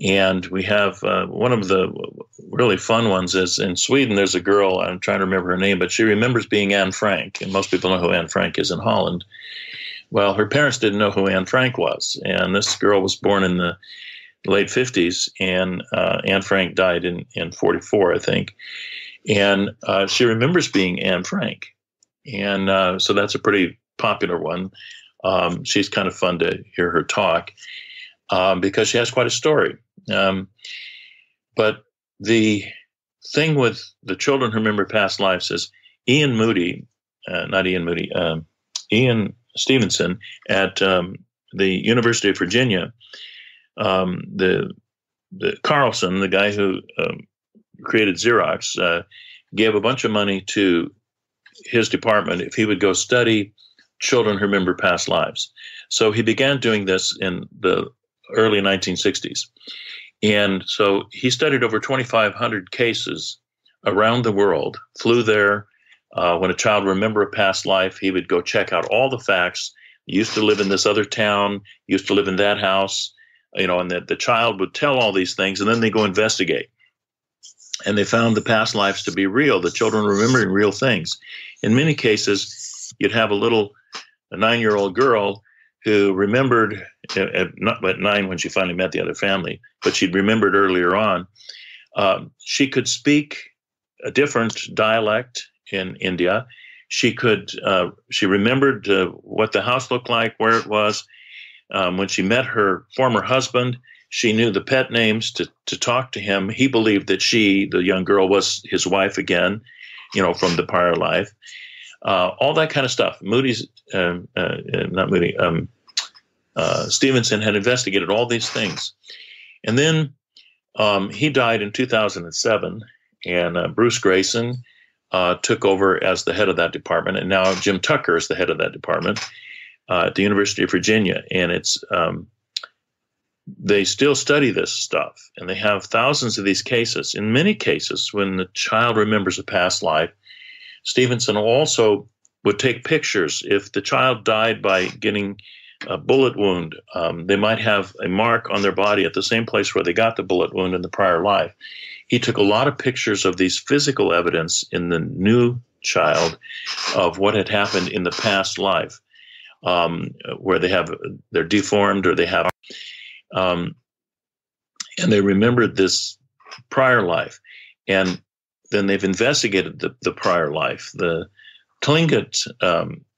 And we have one of the really fun ones is in Sweden. There's a girl, I'm trying to remember her name, but she remembers being Anne Frank. And most people know who Anne Frank is in Holland. Well, her parents didn't know who Anne Frank was. And this girl was born in the late 50s, and Anne Frank died in 44, I think. And she remembers being Anne Frank. And so that's a pretty popular one. She's kind of fun to hear her talk. Because she has quite a story. But the thing with the children who remember past lives is Ian Stevenson at the University of Virginia, the Carlson, the guy who created Xerox, gave a bunch of money to his department if he would go study children who remember past lives. So he began doing this in the early 1960s. And so he studied over 2,500 cases around the world, flew there. When a child remember a past life, he would go check out all the facts. He used to live in this other town, used to live in that house, and that the child would tell all these things, and then they go investigate. And they found the past lives to be real, the children remembering real things. In many cases, you'd have a 9-year-old girl who remembered, not at 9 when she finally met the other family, but she'd remembered earlier on. She could speak a different dialect in India. She remembered what the house looked like, where it was. When she met her former husband, she knew the pet names to talk to him. He believed that she, the young girl, was his wife again, from the prior life. All that kind of stuff. Stevenson had investigated all these things. And then he died in 2007, and Bruce Grayson took over as the head of that department. And now Jim Tucker is the head of that department at the University of Virginia. And they still study this stuff, and they have thousands of these cases. In many cases, when the child remembers a past life, Stevenson also would take pictures. If the child died by getting a bullet wound, they might have a mark on their body at the same place where they got the bullet wound in the prior life. He took a lot of pictures of these physical evidence in the new child of what had happened in the past life, where they're deformed, or they have, and they remembered this prior life. And then they've investigated the prior life. The Tlingit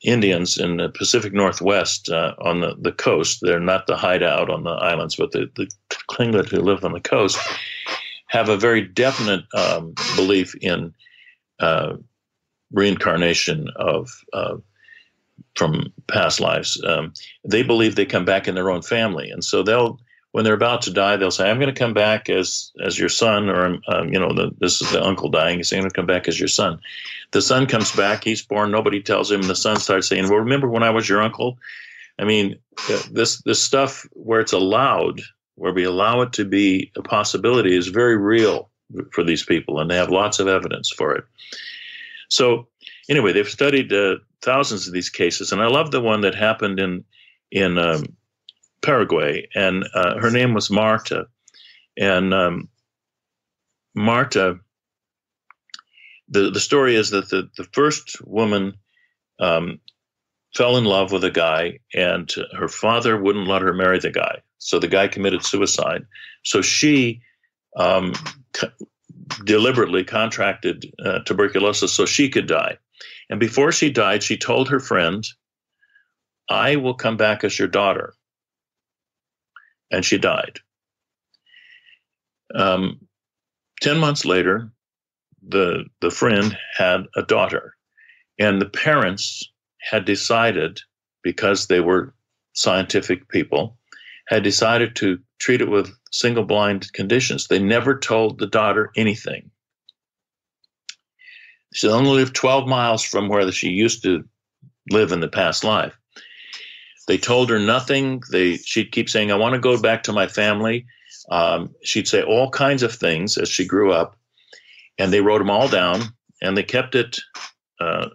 Indians in the Pacific Northwest on the coast, they're not the hideout on the islands, but the Tlingit who live on the coast have a very definite belief in reincarnation from past lives. They believe they come back in their own family. And so when they're about to die, they'll say, I'm going to come back as your son, or, this is the uncle dying. He's saying, I'm going to come back as your son. The son comes back. He's born. Nobody tells him. The son starts saying, well, remember when I was your uncle? I mean, this stuff where it's allowed, where we allow it to be a possibility, is very real for these people, and they have lots of evidence for it. So anyway, they've studied thousands of these cases, and I love the one that happened in Paraguay, and her name was Marta. And Marta, the story is that the first woman fell in love with a guy, and her father wouldn't let her marry the guy. So the guy committed suicide. So she deliberately contracted tuberculosis so she could die. And before she died, she told her friend, "I will come back as your daughter." And she died. 10 months later, the friend had a daughter, and the parents had decided, because they were scientific people, had decided to treat it with single blind conditions. They never told the daughter anything. She only lived 12 miles from where she used to live in the past life. They told her nothing. She'd keep saying, "I want to go back to my family." She'd say all kinds of things as she grew up, and they wrote them all down, and they kept it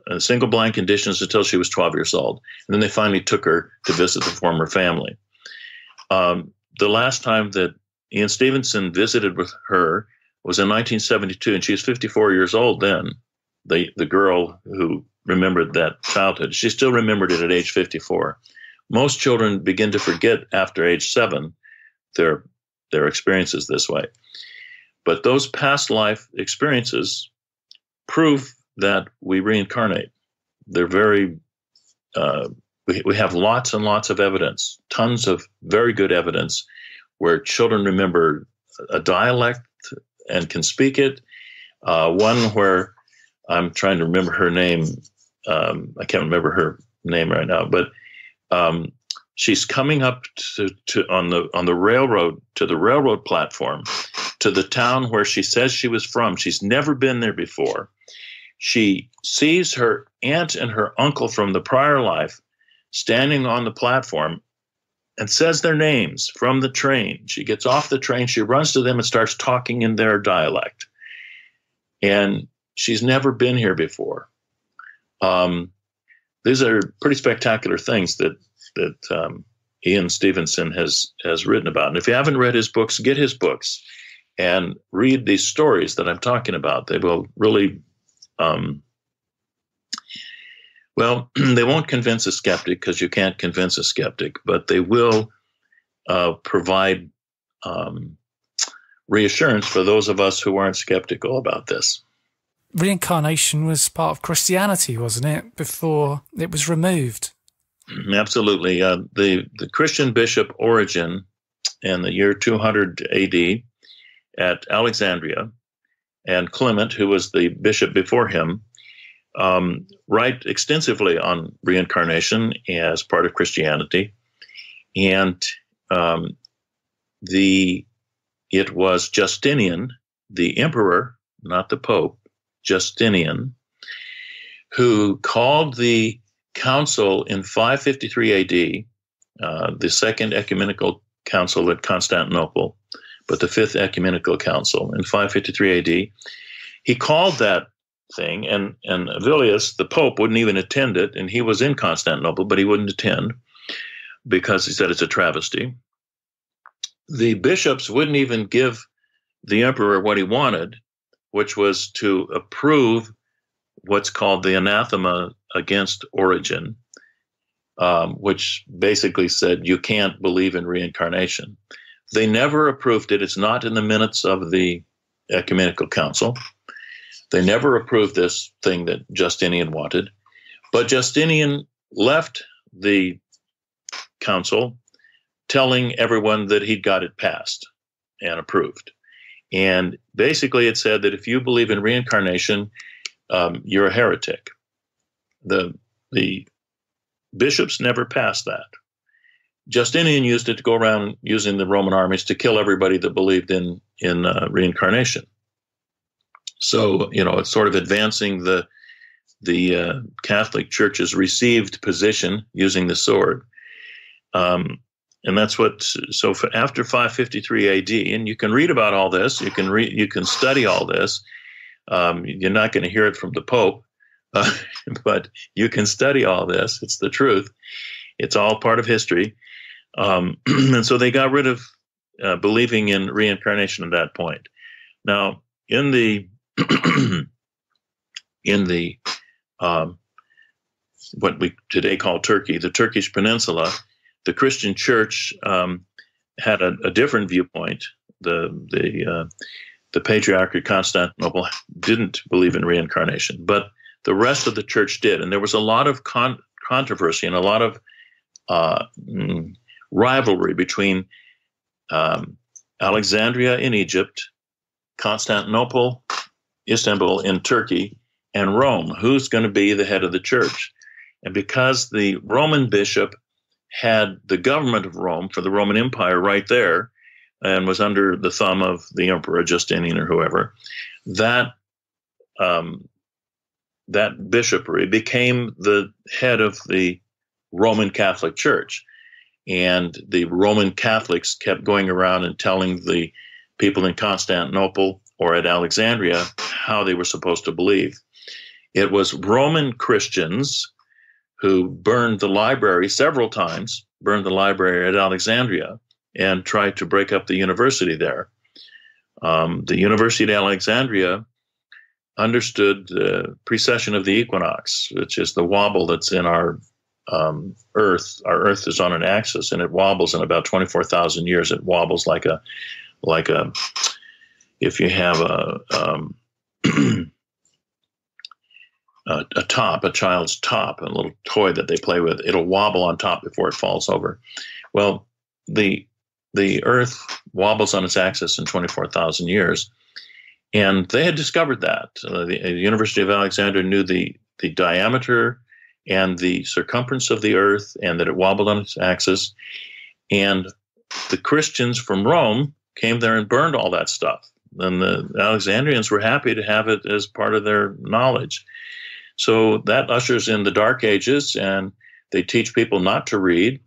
in single blind conditions until she was 12 years old. And then they finally took her to visit the former family. The last time that Ian Stevenson visited with her was in 1972, and she was 54 years old then, the girl who remembered that childhood. She still remembered it at age 54. Most children begin to forget after age 7 their experiences this way. But those past life experiences prove that we reincarnate. They're very, we have lots and lots of evidence, tons of very good evidence where children remember a dialect and can speak it. One where I'm trying to remember her name. I can't remember her name right now, but she's coming up on the railroad, to the railroad platform, to the town where she says she was from. She's never been there before. She sees her aunt and her uncle from the prior life standing on the platform and says their names from the train. She gets off the train, she runs to them and starts talking in their dialect. And she's never been here before. These are pretty spectacular things that Ian Stevenson has written about. And if you haven't read his books, get his books and read these stories that I'm talking about. They will really, they won't convince a skeptic, because you can't convince a skeptic, but they will provide reassurance for those of us who aren't skeptical about this. Reincarnation was part of Christianity, wasn't it, before it was removed? Absolutely. The Christian bishop Origen in the year 200 AD at Alexandria, and Clement, who was the bishop before him, write extensively on reincarnation as part of Christianity. And it was Justinian, the emperor, not the pope, Justinian, who called the council in 553 AD, the Second Ecumenical Council at Constantinople, but the Fifth Ecumenical Council in 553 AD. He called that thing, and Avilius, the Pope, wouldn't even attend it, and he was in Constantinople, but he wouldn't attend because he said it's a travesty. The bishops wouldn't even give the emperor what he wanted, which was to approve what's called the anathema against Origen, which basically said you can't believe in reincarnation. They never approved it. It's not in the minutes of the Ecumenical Council. They never approved this thing that Justinian wanted. But Justinian left the council telling everyone that he'd got it passed and approved. And basically it said that if you believe in reincarnation, you're a heretic. The bishops never passed that. Justinian used it to go around using the Roman armies to kill everybody that believed in reincarnation. So, it's sort of advancing the Catholic Church's received position using the sword. And that's after 553 AD, and you can read about all this, you can study all this. You're not going to hear it from the Pope, Uh, but you can study all this. It's the truth. It's all part of history. And so they got rid of believing in reincarnation at that point. Now, in the in the what we today call Turkey, the Turkish Peninsula, the Christian Church had a different viewpoint. The Patriarch of Constantinople didn't believe in reincarnation, but the rest of the church did, and there was a lot of controversy and a lot of rivalry between Alexandria in Egypt, Constantinople, Istanbul in Turkey, and Rome. Who's going to be the head of the church? And because the Roman bishop had the government of Rome for the Roman Empire right there and was under the thumb of the emperor Justinian or whoever, that bishopric became the head of the Roman Catholic Church. And the Roman Catholics kept going around and telling the people in Constantinople or at Alexandria how they were supposed to believe. It was Roman Christians who burned the library several times, burned the library at Alexandria, and tried to break up the university there. The University at Alexandria understood the precession of the equinox, which is the wobble that's in our Earth. Our Earth is on an axis, and it wobbles in about 24,000 years. It wobbles like a if you have a top, a child's top, a little toy that they play with, it'll wobble on top before it falls over. Well, the Earth wobbles on its axis in 24,000 years, and they had discovered that. The University of Alexandria knew the diameter and the circumference of the Earth, and that it wobbled on its axis. And the Christians from Rome came there and burned all that stuff. And the Alexandrians were happy to have it as part of their knowledge. So that ushers in the Dark Ages, and they teach people not to read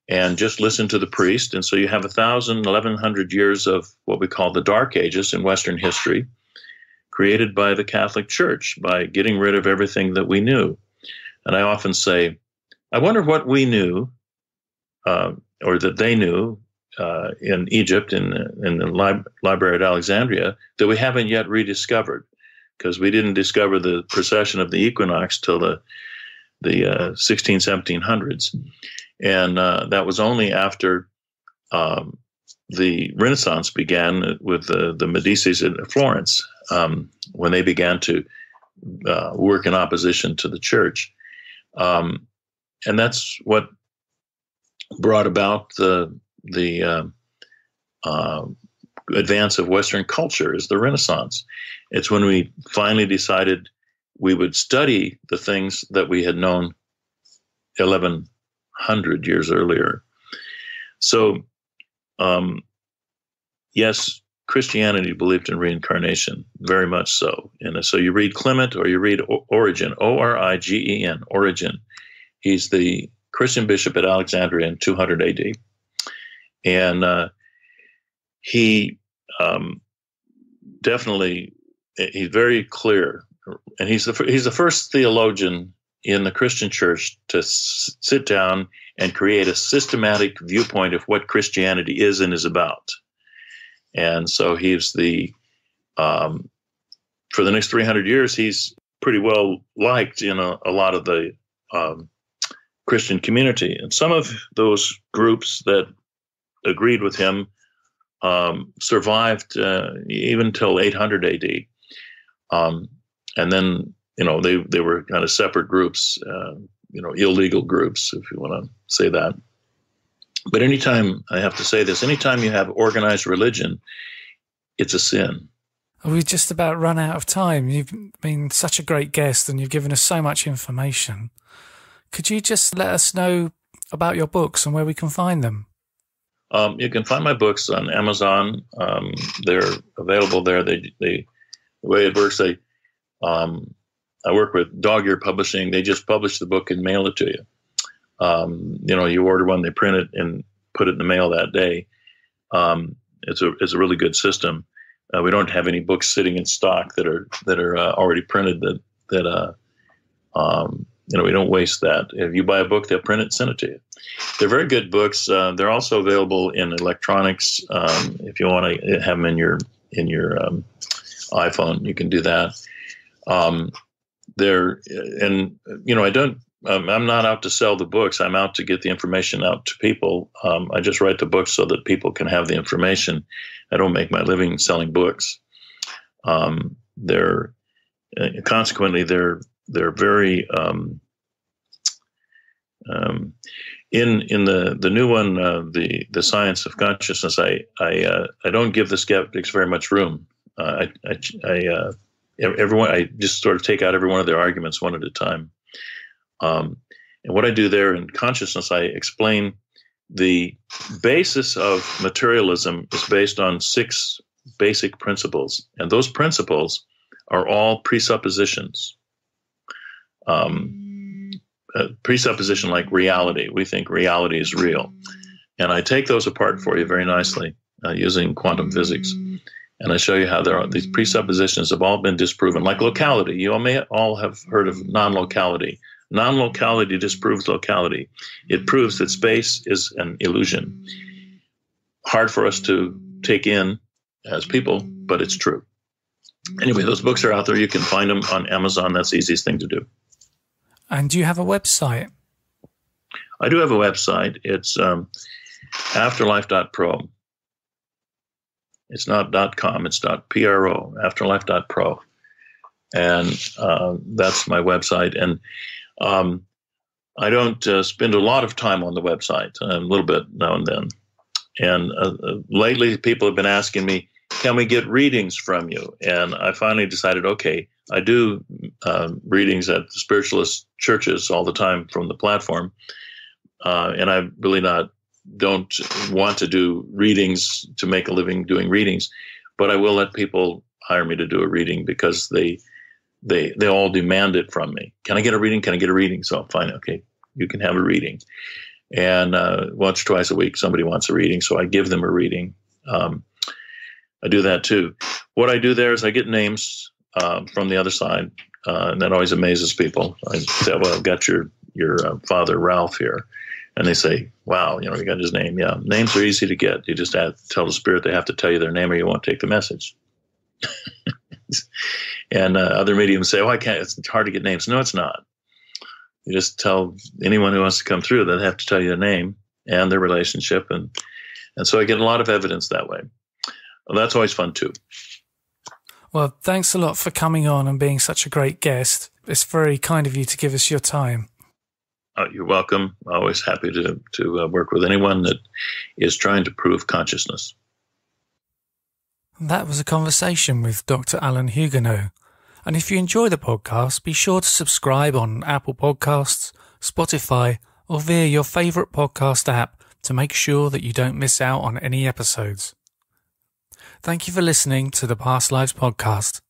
and just listen to the priest. And so you have 1,100 years of what we call the Dark Ages in Western history, created by the Catholic Church, by getting rid of everything that we knew. And I often say, I wonder what we knew, or that they knew in Egypt, in the library at Alexandria, that we haven't yet rediscovered, because we didn't discover the precession of the equinox till the 16, 1700s. And that was only after the Renaissance began with the Medicis in Florence, when they began to work in opposition to the church. And that's what brought about the advance of Western culture, is the Renaissance. It's when we finally decided we would study the things that we had known 1,100 years earlier. So, yes, Christianity believed in reincarnation, very much so. And so you read Clement or you read Origen, Origen, Origen. He's the Christian bishop at Alexandria in 200 AD. And he definitely, he's very clear. And he's the first theologian in the Christian church to sit down and create a systematic viewpoint of what Christianity is and is about. And so he's for the next 300 years, he's pretty well liked in a lot of the Christian community. And some of those groups that agreed with him survived even till 800 AD. And then, they were kind of separate groups, illegal groups, if you want to say that. But anytime, I have to say this, anytime you have organized religion, it's a sin. We've just about run out of time. You've been such a great guest and you've given us so much information. Could you just let us know about your books and where we can find them? You can find my books on Amazon. They're available there. The way it works, I work with Dog Ear Publishing. They just publish the book and mail it to you. You order one, they print it and put it in the mail that day. It's a really good system. We don't have any books sitting in stock that are already printed that We don't waste that. If you buy a book, they'll print it and send it to you. They're very good books. They're also available in electronics. If you want to have them in your iPhone, you can do that. I'm not out to sell the books. I'm out to get the information out to people. I just write the books so that people can have the information. I don't make my living selling books. Consequently, they're very in the new one, the science of consciousness. I don't give the skeptics very much room. I just sort of take out every one of their arguments one at a time. And what I do there in consciousness, I explain the basis of materialism is based on 6 basic principles, and those principles are all presuppositions. Presupposition like reality. We think reality is real. And I take those apart for you very nicely using quantum physics. And I show you how these presuppositions have all been disproven. Like locality. You may all have heard of non-locality. Non-locality disproves locality. It proves that space is an illusion. Hard for us to take in as people, but it's true. Anyway, those books are out there. You can find them on Amazon. That's the easiest thing to do. And do you have a website? I do have a website. It's afterlife.pro. It's not .com. It's .pro, afterlife.pro. And that's my website. And I don't spend a lot of time on the website, a little bit now and then. And lately, people have been asking me, can we get readings from you? And I finally decided, okay, I do readings at the spiritualist churches all the time from the platform. And I really don't want to do readings to make a living doing readings, but I will let people hire me to do a reading because they all demand it from me. Can I get a reading? Can I get a reading? So fine, okay, you can have a reading. And once or twice a week, somebody wants a reading, so I give them a reading. I do that too. What I do there is I get names from the other side, and that always amazes people. I say, well, I've got your father, Ralph, here. And they say, wow, you got his name. Yeah, names are easy to get. You just have to tell the spirit they have to tell you their name or you won't take the message. And other mediums say, it's hard to get names. No, it's not. You just tell anyone who wants to come through that they have to tell you their name and their relationship. And so I get a lot of evidence that way. Well, that's always fun too. Well, thanks a lot for coming on and being such a great guest. It's very kind of you to give us your time. You're welcome. Always happy to work with anyone that is trying to prove consciousness. That was a conversation with Dr. Alan Hugenot. And if you enjoy the podcast, be sure to subscribe on Apple Podcasts, Spotify, or via your favourite podcast app to make sure that you don't miss out on any episodes. Thank you for listening to the Past Lives Podcast.